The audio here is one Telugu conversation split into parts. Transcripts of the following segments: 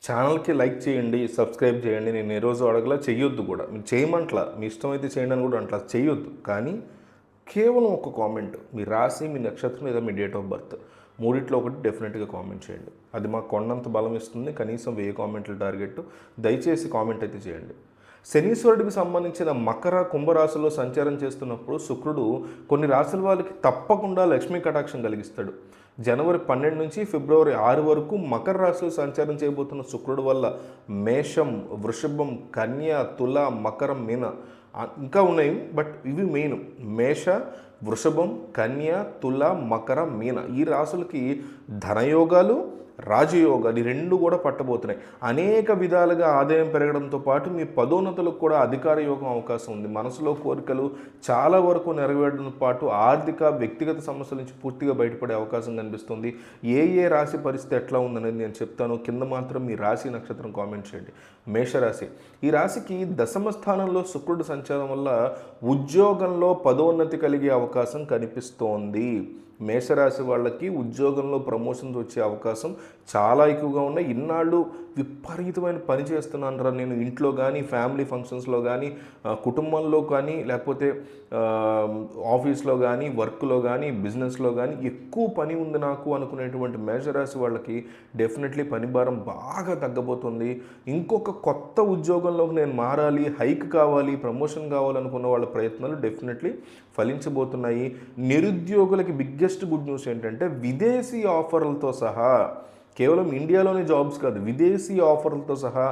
ఛానల్‌కి లైక్ చేయండి, సబ్స్క్రైబ్ చేయండి. నేను ఏ రోజు అడగలా, చెయ్యొద్దు కూడా. మీరు చేయమంట్లా, మీ ఇష్టమైతే చేయండి అని కూడా అంట్లా. చెయ్యొద్దు. కానీ కేవలం ఒక కామెంట్, మీ రాశి, మీ నక్షత్రం లేదా మీ డేట్ ఆఫ్ బర్త్ మూడిట్లో ఒకటి డెఫినెట్గా కామెంట్ చేయండి. అది మాకు కొండంత బలం ఇస్తుంది. కనీసం 1000 కామెంట్ల టార్గెట్. దయచేసి కామెంట్ అయితే చేయండి. శనీశ్వరుడికి సంబంధించిన మకర కుంభరాశుల్లో సంచారం చేస్తున్నప్పుడు శుక్రుడు కొన్ని రాశుల వాళ్ళకి తప్పకుండా లక్ష్మీ కటాక్షం కలిగిస్తాడు. జనవరి 12 నుంచి ఫిబ్రవరి 6 వరకు మకర రాశిలో సంచారం చేయబోతున్న శుక్రుడు వల్ల మేషం, వృషభం, కన్య, తుల, మకరం, మీన ఇంకా ఉన్నాయి, బట్ ఇవి మెయిన్. మేష, వృషభం, కన్య, తుల, మకర, మీన ఈ రాశులకి ధనయోగాలు, రాజయోగాలు ఈ రెండు కూడా పట్టబోతున్నాయి. అనేక విధాలుగా ఆదాయం పెరగడంతో పాటు మీ పదోన్నతులకు కూడా అధికార యోగం అవకాశం ఉంది. మనసులో కోరికలు చాలా వరకు నెరవేరడంతో పాటు ఆర్థిక, వ్యక్తిగత సమస్యల నుంచి పూర్తిగా బయటపడే అవకాశం కనిపిస్తుంది. ఏ రాశి పరిస్థితి ఎట్లా ఉందనేది నేను చెప్తాను. కింద మాత్రం మీ రాశి నక్షత్రం కామెంట్ చేయండి. మేషరాశి, ఈ రాశికి దశమ స్థానంలో శుక్రుడు సంచారం వల్ల ఉద్యోగంలో పదోన్నతి కలిగే అవకాశం కనిపిస్తోంది. మేషరాశి వాళ్ళకి ఉద్యోగంలో ప్రమోషన్స్ వచ్చే అవకాశం చాలా ఎక్కువగా ఉన్నాయి. ఇన్నాళ్ళు విపరీతమైన పని చేస్తున్నాను నేను, ఇంట్లో కానీ, ఫ్యామిలీ ఫంక్షన్స్లో కానీ, కుటుంబంలో కానీ, లేకపోతే ఆఫీస్లో కానీ, వర్క్లో కానీ, బిజినెస్లో కానీ ఎక్కువ పని ఉంది నాకు అనుకునేటువంటి మేషరాశి వాళ్ళకి డెఫినెట్లీ పని భారం బాగా తగ్గబోతుంది. ఇంకొక కొత్త ఉద్యోగంలోకి నేను మారాలి, హైక్ కావాలి, ప్రమోషన్ కావాలనుకున్న వాళ్ళ ప్రయత్నాలు డెఫినెట్లీ ఫలించబోతున్నాయి. నిరుద్యోగులకి బిగ్గెస్ట్ గుడ్ న్యూస్ ఏంటంటే విదేశీ ఆఫర్లతో సహా, కేవలం ఇండియాలోనే జాబ్స్ కాదు, విదేశీ ఆఫర్లతో సహా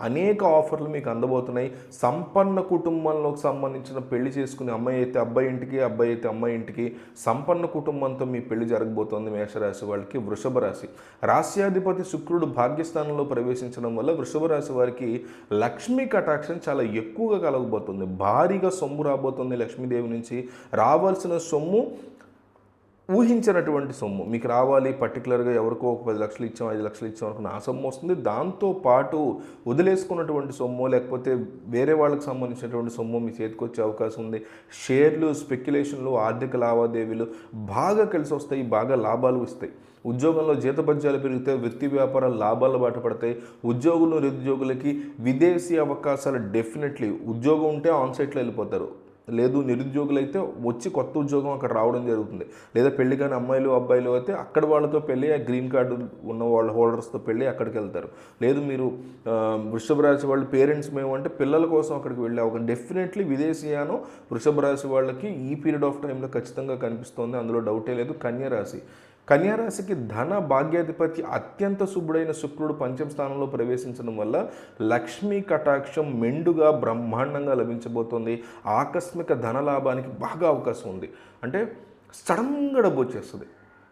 అనేక ఆఫర్లు మీకు అందబోతున్నాయి. సంపన్న కుటుంబంలోకి సంబంధించిన పెళ్లి చేసుకుని, అమ్మాయి అయితే అబ్బాయి ఇంటికి, అబ్బాయి అయితే అమ్మాయి ఇంటికి, సంపన్న కుటుంబంతో మీ పెళ్లి జరగబోతోంది మేషరాశి వాళ్ళకి. వృషభ రాశి, రాశ్యాధిపతి శుక్రుడు భాగ్యస్థానంలో ప్రవేశించడం వల్ల వృషభ రాశి వారికి లక్ష్మీ కటాక్షం చాలా ఎక్కువగా కలగబోతుంది. భారీగా సొమ్ము రాబోతుంది లక్ష్మీదేవి నుంచి. రావాల్సిన సొమ్ము ఊహించినటువంటి సొమ్ము మీకు రావాలి. పర్టికులర్గా ఎవరికో ఒక 10 లక్షలు ఇచ్చాం, 5 లక్షలు ఇచ్చాం అనుకున్న ఆ సొమ్ము వస్తుంది. దాంతోపాటు వదిలేసుకున్నటువంటి సొమ్ము, లేకపోతే వేరే వాళ్ళకి సంబంధించినటువంటి సొమ్ము మీ చేతికి వచ్చే అవకాశం ఉంది. షేర్లు, స్పెక్యులేషన్లు, ఆర్థిక లావాదేవీలు బాగా కలిసి వస్తాయి, బాగా లాభాలు ఇస్తాయి. ఉద్యోగంలో జీతభత్యాలు పెరిగితే వృత్తి వ్యాపారాలు లాభాలు బాట పడతాయి. ఉద్యోగులు, నిరుద్యోగులకి విదేశీ అవకాశాలు డెఫినెట్లీ. ఉద్యోగం ఉంటే ఆన్సైట్లో వెళ్ళిపోతారు, లేదు నిరుద్యోగులైతే వచ్చి కొత్త ఉద్యోగం అక్కడ రావడం జరుగుతుంది. లేదా పెళ్లి కానీ అమ్మాయిలు, అబ్బాయిలు అయితే అక్కడ వాళ్ళతో పెళ్ళి, ఆ గ్రీన్ కార్డు ఉన్న వాళ్ళ హోల్డర్స్తో పెళ్ళి అక్కడికి వెళ్తారు. లేదు మీరు వృషభ రాశి వాళ్ళు పేరెంట్స్ మేము అంటే పిల్లల కోసం అక్కడికి వెళ్ళే ఒక డెఫినెట్లీ విదేశీయానం వృషభ రాశి వాళ్ళకి ఈ పీరియడ్ ఆఫ్ టైంలో ఖచ్చితంగా కనిపిస్తుంది, అందులో డౌటే లేదు. కన్యరాశి, కన్యారాశికి ధన భాగ్యాధిపతి అత్యంత శుభుడైన శుక్రుడు పంచమ స్థానంలో ప్రవేశించడం వల్ల లక్ష్మీ కటాక్షం మెండుగా బ్రహ్మాండంగా లభించబోతోంది. ఆకస్మిక ధన లాభానికి బాగా అవకాశం ఉంది. అంటే సడన్గా డబ్బు వచ్చేస్తుంది.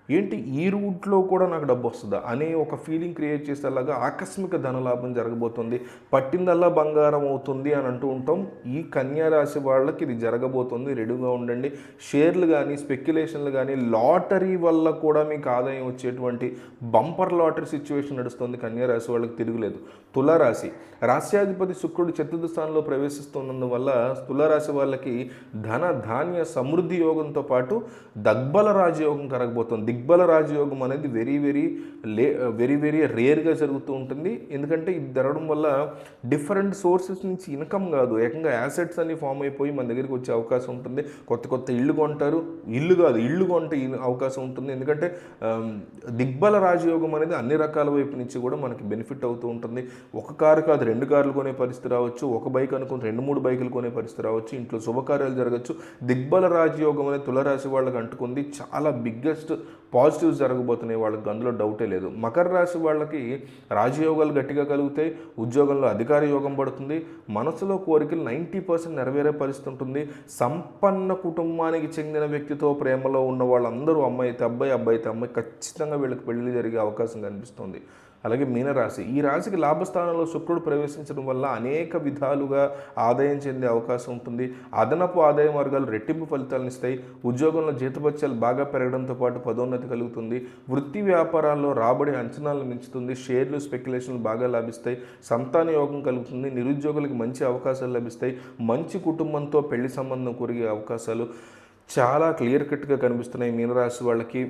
ఏంటి ఈ రూట్లో కూడా నాకు డబ్బు వస్తుందా అనే ఒక ఫీలింగ్ క్రియేట్ చేసేలాగా ఆకస్మిక ధనలాభం జరగబోతుంది. పట్టిందల్లా బంగారం అవుతుంది అని అంటూ ఉంటాం. ఈ కన్యా రాశి వాళ్ళకి ఇది జరగబోతుంది, రెడీగా ఉండండి. షేర్లు కానీ, స్పెక్యులేషన్లు కానీ, లాటరీ వల్ల కూడా మీకు ఆదాయం వచ్చేటువంటి బంపర్ లాటరీ సిచ్యువేషన్ నడుస్తుంది కన్యా రాశి వాళ్ళకి, తిరుగులేదు. తులారాశి, రాశ్యాధిపతి శుక్రుడు చతుర్థ స్థానంలో ప్రవేశిస్తున్నందువల్ల తులారాశి వాళ్ళకి ధన ధాన్య సమృద్ధి యోగంతో పాటు దగ్బల రాజయోగం కరగబోతుంది. దిగ్బల రాజయోగం అనేది వెరీ వెరీ రేర్గా జరుగుతూ ఉంటుంది. ఎందుకంటే ఇది జరగడం వల్ల డిఫరెంట్ సోర్సెస్ నుంచి ఇన్కమ్ కాదు, ఏకంగా యాసెట్స్ అన్ని ఫామ్ అయిపోయి మన దగ్గరికి వచ్చే అవకాశం ఉంటుంది. కొత్త ఇళ్ళు కొంటారు, ఇళ్ళు కొంటే అవకాశం ఉంటుంది. ఎందుకంటే దిగ్బల రాజయోగం అనేది అన్ని రకాల వైపు నుంచి కూడా మనకి బెనిఫిట్ అవుతూ ఉంటుంది. ఒక కారు కాదు 2 కార్లు కొనే పరిస్థితి రావచ్చు, ఒక బైక్ అనుకుని 2-3 బైకులు కొనే పరిస్థితి రావచ్చు, ఇంట్లో శుభకార్యాలు జరగచ్చు. దిగ్బల రాజయోగం అనేది తులరాశి వాళ్ళకి అంటుకుంది. చాలా బిగ్గెస్ట్ పాజిటివ్స్ జరగబోతున్నాయి వాళ్ళకి, అందులో డౌటే లేదు. మకర రాశి వాళ్ళకి రాజయోగాలు గట్టిగా కలుగుతాయి. ఉద్యోగంలో అధికార యోగం పడుతుంది. మనసులో కోరికలు 90% నెరవేరే పరిస్థితి ఉంటుంది. సంపన్న కుటుంబానికి చెందిన వ్యక్తితో ప్రేమలో ఉన్న వాళ్ళందరూ, అమ్మాయి అయితే అబ్బాయి, అబ్బాయి అయితే అమ్మాయి, ఖచ్చితంగా వీళ్ళకి పెళ్లి జరిగే అవకాశం కనిపిస్తుంది. అలాగే మీనరాశి, ఈ రాశికి లాభస్థానంలో శుక్రుడు ప్రవేశించడం వల్ల అనేక విధాలుగా ఆదాయం చెందే అవకాశం ఉంటుంది. అదనపు ఆదాయ మార్గాలు రెట్టింపు ఫలితాలను ఇస్తాయి. ఉద్యోగంలో జీతభత్యాలు బాగా పెరగడంతో పాటు పదోన్నతి కలుగుతుంది. వృత్తి వ్యాపారాల్లో రాబడి అంచనాలను మించుతుంది. షేర్లు, స్పెక్యులేషన్లు బాగా లభిస్తాయి. సంతాన యోగం కలుగుతుంది. నిరుద్యోగులకు మంచి అవకాశాలు లభిస్తాయి. మంచి కుటుంబంతో పెళ్లి సంబంధం కురిగే అవకాశాలు చాలా క్లియర్ కట్గా కనిపిస్తున్నాయి మీనరాశి వాళ్ళకి.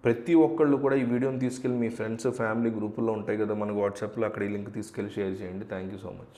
ప్రతి ఒక్కళ్ళు కూడా ఈ వీడియోని తీసుకెళ్ళి మీ ఫ్రెండ్స్ ఫ్యామిలీ గ్రూపుల్లో ఉంటాయి కదా మనకు వాట్సాప్లో, అక్కడ ఈ లింక్ తీసుకెళ్ళి షేర్ చేయండి. Thank you so much.